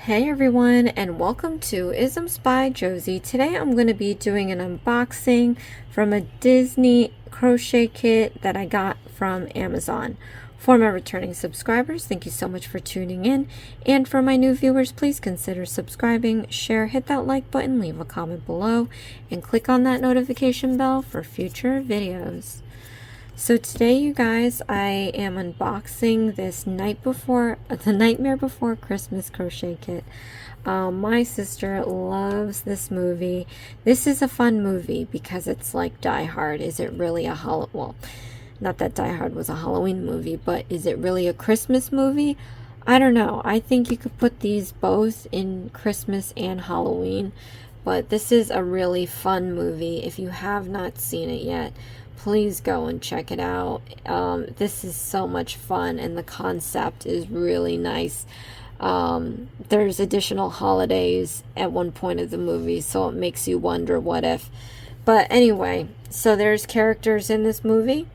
Hey everyone, and welcome to Isms by Josie. Today I'm going to be doing an unboxing from a Disney crochet kit that I got from Amazon. For my returning subscribers, thank you so much for tuning in, and for my new viewers, please consider subscribing, share, hit that like button, leave a comment below, and click on that notification bell for future videos. So today, you guys, I am unboxing this The Nightmare Before Christmas crochet kit. My sister loves this movie. This is a fun movie because it's like Die Hard. Is it really a well, not that Die Hard was a Halloween movie, but is it really a Christmas movie? I don't know. I think you could put these both in Christmas and Halloween, but this is a really fun movie. If you have not seen it yet, please go and check it out. This is so much fun, and the concept is really nice. There's additional holidays at one point of the movie, so it makes you wonder what if. But anyway, so there's characters in this movie,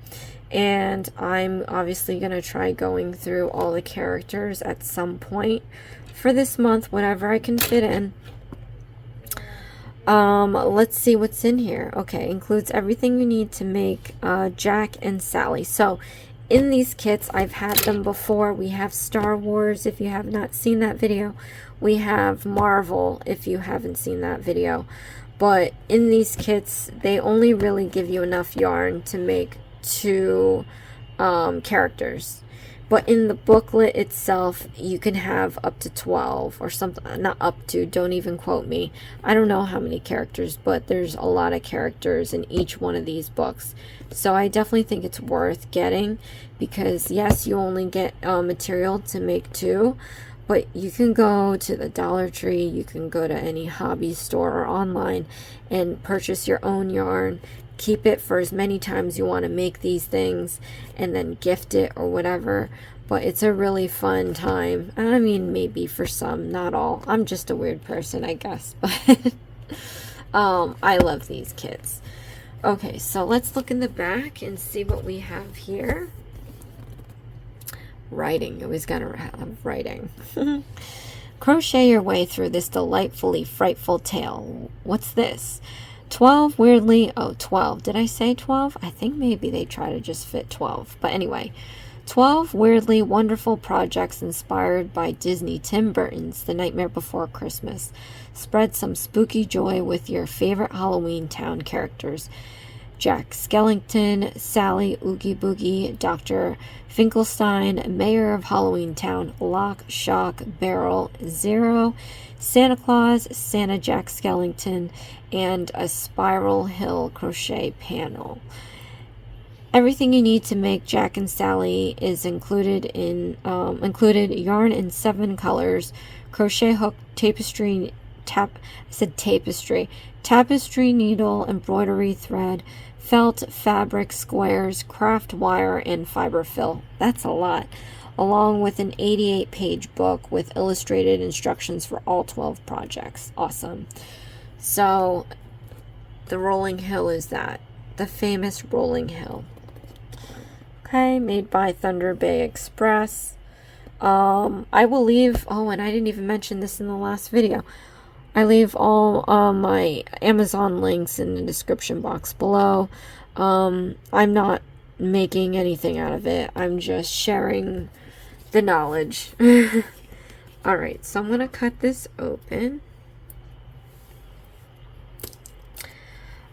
and I'm obviously going to try going through all the characters at some point for this month, whenever I can fit in. Let's see what's in here. Okay, includes everything you need to make Jack and Sally. So in these kits, I've had them before. We have Star Wars, if you have not seen that video. We have Marvel, if you haven't seen that video. But in these kits, they only really give you enough yarn to make 2 characters. But in the booklet itself, you can have up to 12 or something. Not up to, don't even quote me. I don't know how many characters, but there's a lot of characters in each one of these books. So I definitely think it's worth getting, because yes, you only get material to make 2, but you can go to the Dollar Tree, you can go to any hobby store or online and purchase your own yarn. Keep it for as many times you want to make these things, and then gift it or whatever. But it's a really fun time. I mean, maybe for some, not all. I'm just a weird person, I guess. But I love these kits. Okay, so let's look in the back and see what we have here. Writing. You always gotta have writing. Crochet your way through this delightfully frightful tale. What's this? 12 weirdly, 12. Did I say 12? I think maybe they try to just fit 12. But anyway, 12 weirdly wonderful projects inspired by Disney Tim Burton's The Nightmare Before Christmas. Spread some spooky joy with your favorite Halloween town characters. Jack Skellington, Sally Oogie Boogie, Dr. Finkelstein, Mayor of Halloween Town, Lock, Shock, Barrel, Zero, Santa Claus, Santa Jack Skellington, and a Spiral Hill crochet panel. Everything you need to make Jack and Sally is included yarn in 7 colors, crochet hook, tapestry needle, embroidery thread, felt, fabric, squares, craft wire, and fiber fill. That's a lot. Along with an 88-page book with illustrated instructions for all 12 projects. Awesome. So, the Rolling Hill is that. The famous Rolling Hill. Okay, made by Thunder Bay Express. I will leave, and I didn't even mention this in the last video. I leave all my Amazon links in the description box below. I'm not making anything out of it. I'm just sharing the knowledge. Alright, so I'm going to cut this open.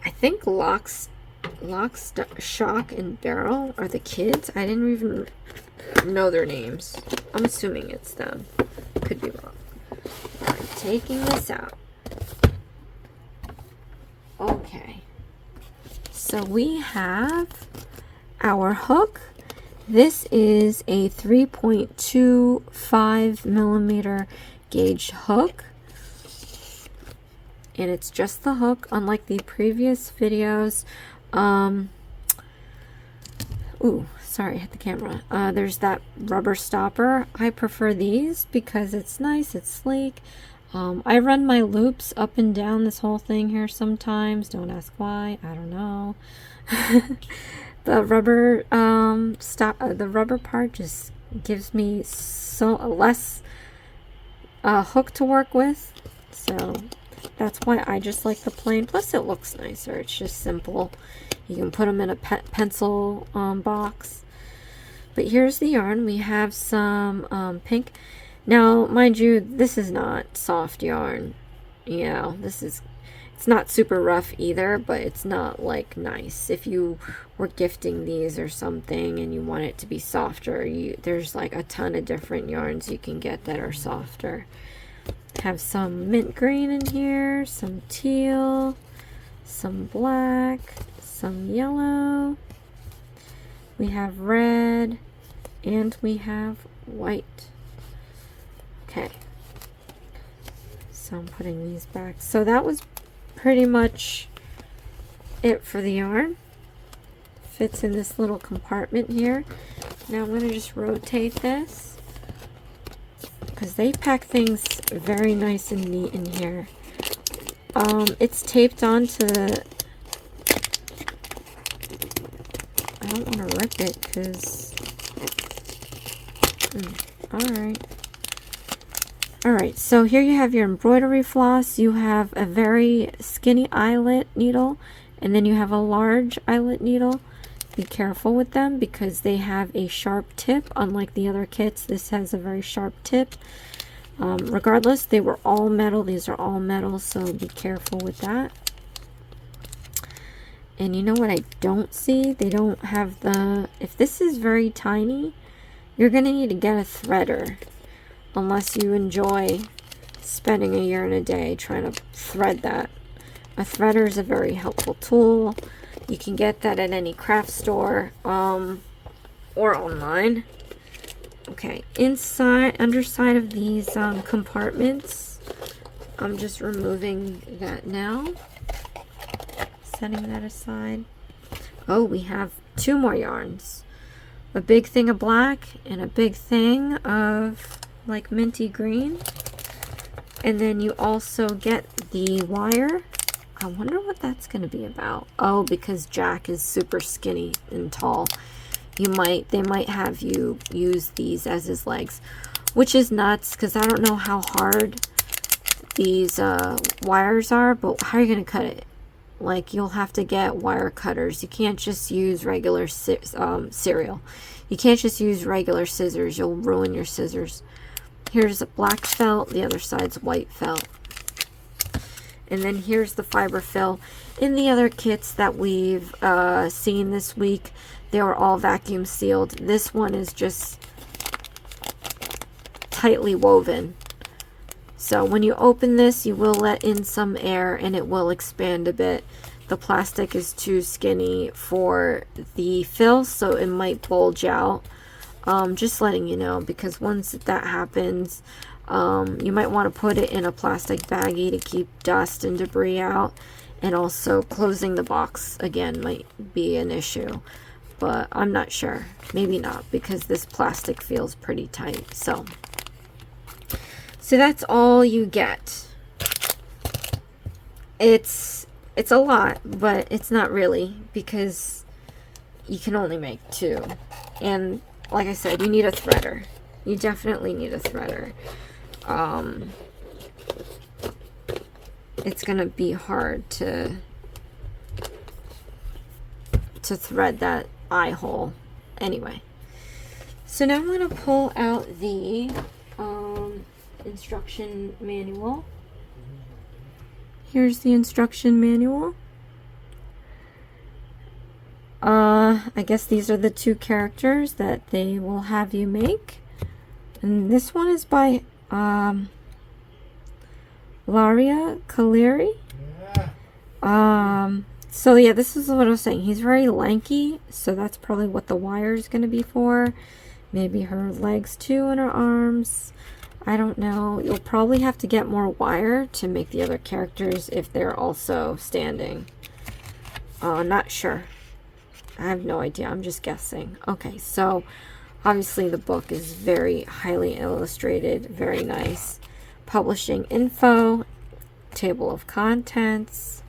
I think Lock, Shock, and Barrel are the kids. I didn't even know their names. I'm assuming it's them. Could be wrong. I'm taking this out. Okay. So we have our hook. This is a 3.25 millimeter gauge hook. And it's just the hook, unlike the previous videos. Ooh, sorry, I hit the camera. There's that rubber stopper. I prefer these because it's nice, it's sleek. I run my loops up and down this whole thing here sometimes. Don't ask why, I don't know. The rubber the rubber part just gives me so less hook to work with, so that's why I just like the plain. Plus it looks nicer. It's just simple. You can put them in a pencil box. But here's the yarn. We have some pink. Now, mind you, this is not soft yarn. You know, it's not super rough either, but it's not like nice. If you were gifting these or something and you want it to be softer, there's like a ton of different yarns you can get that are softer. Have some mint green in here, some teal, some black, some yellow. We have red, and we have white. Okay. So I'm putting these back. So that was pretty much it for the yarn. Fits in this little compartment here. Now I'm going to just rotate this, because they pack things very nice and neat in here. It's taped onto the... I don't want to rip it, because... Alright, so here you have your embroidery floss. You have a very skinny eyelet needle, and then you have a large eyelet needle. Be careful with them because they have a sharp tip. Unlike the other kits, this has a very sharp tip. Regardless, they were all metal. These are all metal, so be careful with that. And you know what I don't see? They don't have the... If this is very tiny, you're going to need to get a threader. Unless you enjoy spending a year and a day trying to thread that. A threader is a very helpful tool. You can get that at any craft store or online. Okay, underside of these compartments, I'm just removing that now. Setting that aside. Oh, we have 2 more yarns. A big thing of black and a big thing of like minty green. And then you also get the wire. I wonder what that's going to be about. Oh, because Jack is super skinny and tall. They might have you use these as his legs, which is nuts because I don't know how hard these wires are, but how are you going to cut it? Like, you'll have to get wire cutters. You can't just use regular cereal. You can't just use regular scissors. You'll ruin your scissors. Here's a black felt. The other side's white felt. And then here's the fiber fill. In the other kits that we've seen this week, they were all vacuum sealed. This one is just tightly woven. So when you open this, you will let in some air and it will expand a bit. The plastic is too skinny for the fill, so it might bulge out. Just letting you know, because once that happens, you might want to put it in a plastic baggie to keep dust and debris out. And also closing the box again might be an issue, but I'm not sure. Maybe not, because this plastic feels pretty tight. So that's all you get. It's a lot, but it's not really, because you can only make 2. And like I said, you need a threader. You definitely need a threader. It's gonna be hard to thread that eye hole. Anyway, so now I'm gonna pull out the instruction manual. Here's the instruction manual. I guess these are the 2 characters that they will have you make. And this one is by Ilaria Caliri. So yeah, this is what I was saying. He's very lanky, so that's probably what the wire is going to be for. Maybe her legs too and her arms. I don't know. You'll probably have to get more wire to make the other characters if they're also standing. Not sure. I have no idea. I'm just guessing. Okay, so obviously the book is very highly illustrated, very nice. Publishing info, table of contents,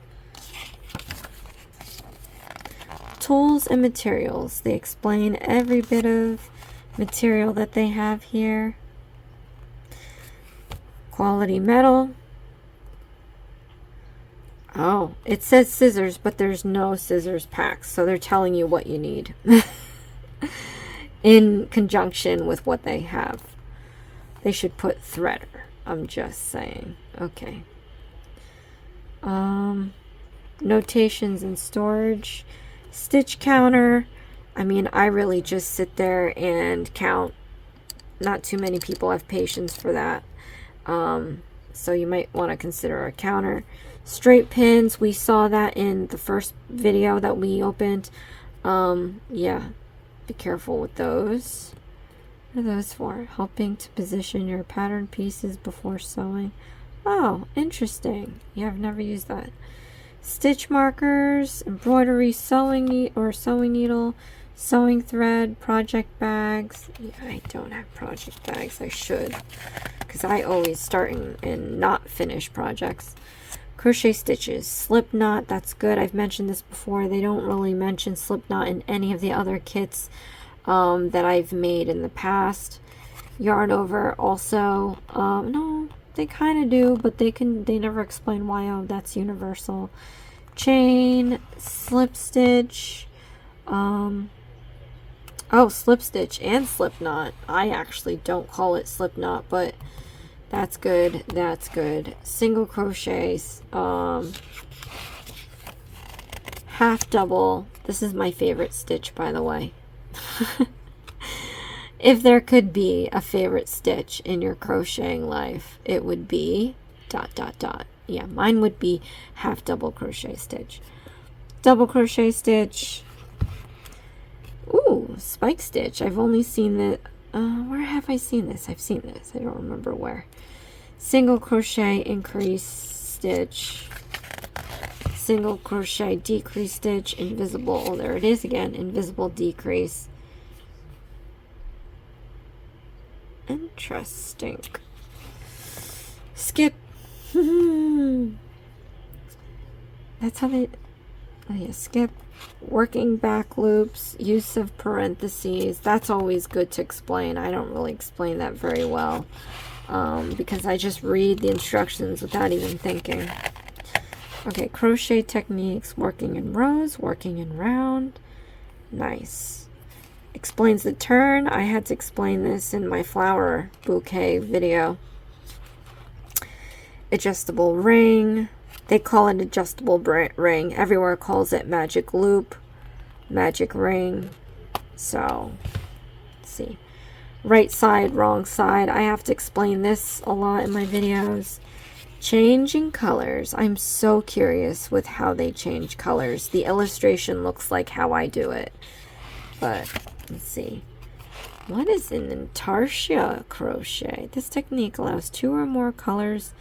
tools and materials. They explain every bit of material that they have here. quality metal. Oh, it says scissors, but there's no scissors packs, so they're telling you what you need in conjunction with what they have. They should put threader. I'm just saying. Okay. Notations and storage. Stitch counter. I mean, I really just sit there and count. Not too many people have patience for that. So you might want to consider a counter. Straight pins, we saw that in the first video that we opened. Yeah, be careful with those. What are those for? Helping to position your pattern pieces before sewing. Oh, interesting. Yeah, I've never used that. Stitch markers, embroidery, sewing needle, sewing thread, project bags. Yeah, I don't have project bags. I should, because I always start and not finish projects. Crochet stitches, slip knot, that's good. I've mentioned this before. They don't really mention slip knot in any of the other kits that I've made in the past. Yarn over also, no, they kind of do, but they never explain why. Oh, that's universal. Chain, slip stitch, oh, slip stitch and slip knot. I actually don't call it slip knot, but that's good. That's good. Single crochets, half double. This is my favorite stitch, by the way. If there could be a favorite stitch in your crocheting life, it would be ... Yeah, mine would be half double crochet stitch. Double crochet stitch. Ooh, spike stitch. I've only seen that. Where have I seen this? I've seen this. I don't remember where. Single crochet increase stitch. Single crochet decrease stitch. Invisible. Oh, there it is again. Invisible decrease. Interesting. Skip. That's how they. Oh yeah, skip. Working back loops, use of parentheses. That's always good to explain. I don't really explain that very well because I just read the instructions without even thinking. Okay, crochet techniques, working in rows, working in round. Nice. Explains the turn. I had to explain this in my flower bouquet video. Adjustable ring. They call it adjustable ring. Everywhere calls it magic loop, magic ring. So, let's see. Right side, wrong side. I have to explain this a lot in my videos. Changing colors. I'm so curious with how they change colors. The illustration looks like how I do it. But, let's see. What is an intarsia crochet? This technique allows 2 or more colors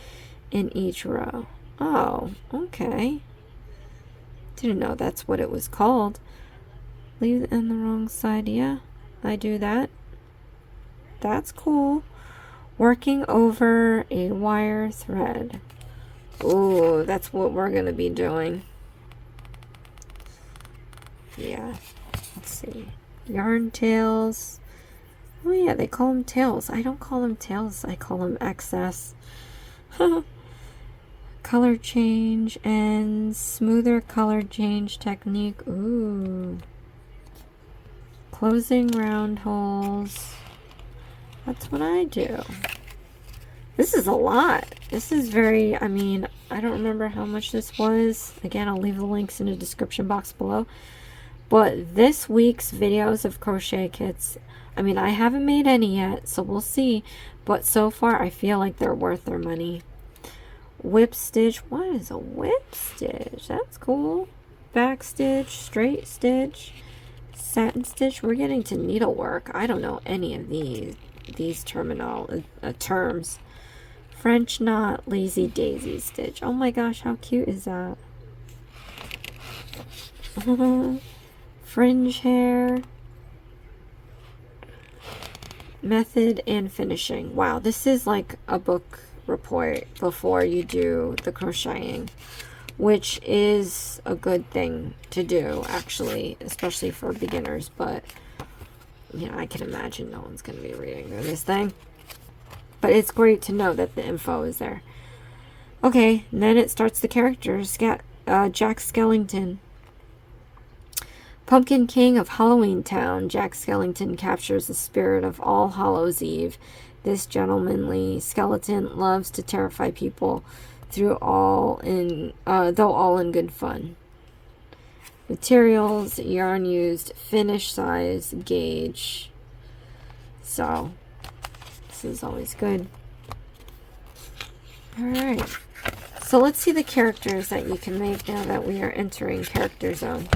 in each row. Oh, okay. Didn't know that's what it was called. Leave it on the wrong side. Yeah, I do that. That's cool. Working over a wire thread. Ooh, that's what we're going to be doing. Yeah. Let's see. Yarn tails. Oh yeah, they call them tails. I don't call them tails. I call them excess. Color change and smoother color change technique. Ooh. Closing round holes. That's what I do. This is a lot. This is very, I mean, I don't remember how much this was. Again, I'll leave the links in the description box below. But this week's videos of crochet kits, I mean, I haven't made any yet, so we'll see. But so far, I feel like they're worth their money. Whip stitch. What is a whip stitch? That's cool. Back stitch, straight stitch, satin stitch. We're getting to needlework. I don't know any of these terms. French knot, lazy daisy stitch. Oh my gosh, how cute is that? Fringe hair. Method and finishing. Wow, this is like a book report before you do the crocheting, which is a good thing to do, actually, especially for beginners. But you know, I can imagine no one's going to be reading through this thing. But it's great to know that the info is there. Okay, and then it starts the characters. Jack Skellington. Pumpkin King of Halloween Town, Jack Skellington captures the spirit of All Hallows Eve. This gentlemanly skeleton loves to terrify people though all in good fun. Materials, yarn used, finish size, gauge. So, this is always good. Alright, so let's see the characters that you can make now that we are entering Character Zone.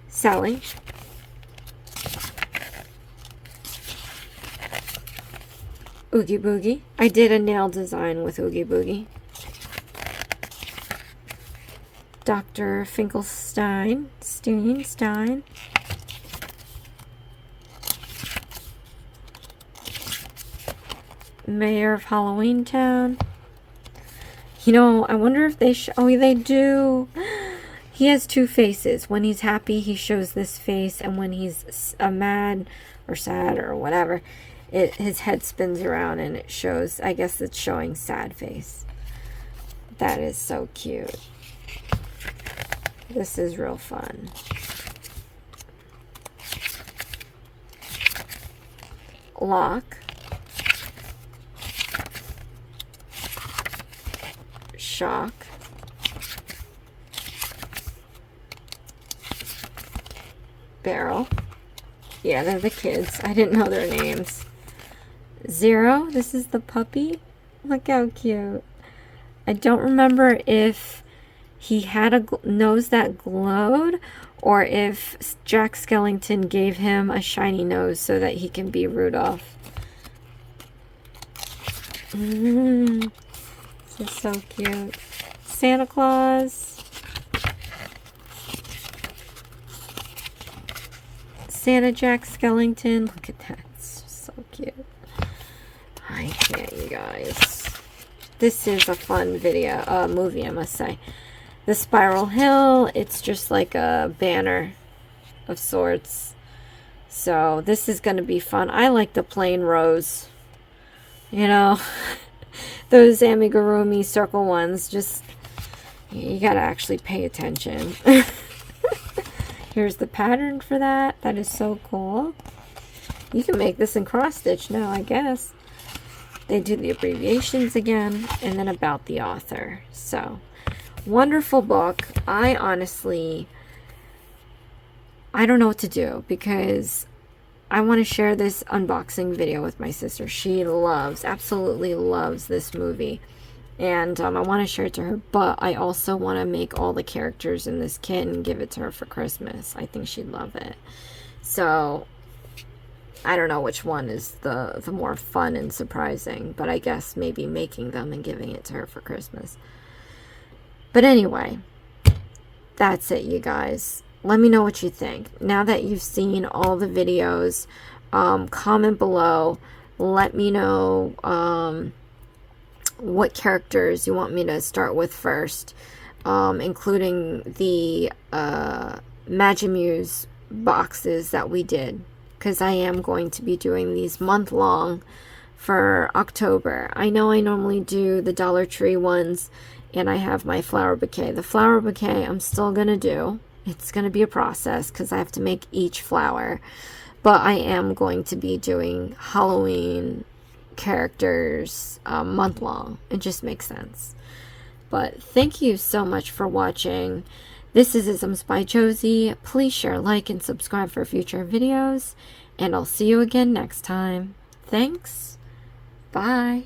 Sally. Oogie Boogie. I did a nail design with Oogie Boogie. Dr. Finkelstein. Stein. Mayor of Halloween Town. You know, I wonder if they oh, they do. He has two faces. When he's happy, he shows this face, and when he's mad or sad or whatever, his head spins around and it shows, I guess it's showing sad face. That is so cute. This is real fun. Lock. Shock. Barrel. Yeah, they're the kids. I didn't know their names. Zero. This is the puppy. Look how cute. I don't remember if he had a nose that glowed or if Jack Skellington gave him a shiny nose so that he can be Rudolph. This is so cute. Santa Claus. Santa Jack Skellington. Look at that. It's just so cute. I can't, you guys. This is a fun movie, I must say. The Spiral Hill. It's just like a banner of sorts. So this is going to be fun. I like the plain rose. You know, those amigurumi circle ones. Just, you got to actually pay attention. Here's the pattern for that. That is so cool. You can make this in cross stitch now, I guess. They do the abbreviations again, and then about the author. So, wonderful book. I honestly, I don't know what to do because I want to share this unboxing video with my sister. She absolutely loves this movie. And I want to share it to her, but I also want to make all the characters in this kit and give it to her for Christmas. I think she'd love it. So, I don't know which one is the more fun and surprising, but I guess maybe making them and giving it to her for Christmas. But anyway, that's it, you guys. Let me know what you think. Now that you've seen all the videos, comment below. Let me know what characters you want me to start with first, including the Magimuse boxes that we did, because I am going to be doing these month-long for October. I know I normally do the Dollar Tree ones, and I have my flower bouquet. The flower bouquet I'm still going to do. It's going to be a process because I have to make each flower, but I am going to be doing Halloween characters month long. It just makes sense. But thank you so much for watching. This is Isms by Josie. Please share, like, and subscribe for future videos, and I'll see you again next time. Thanks. Bye.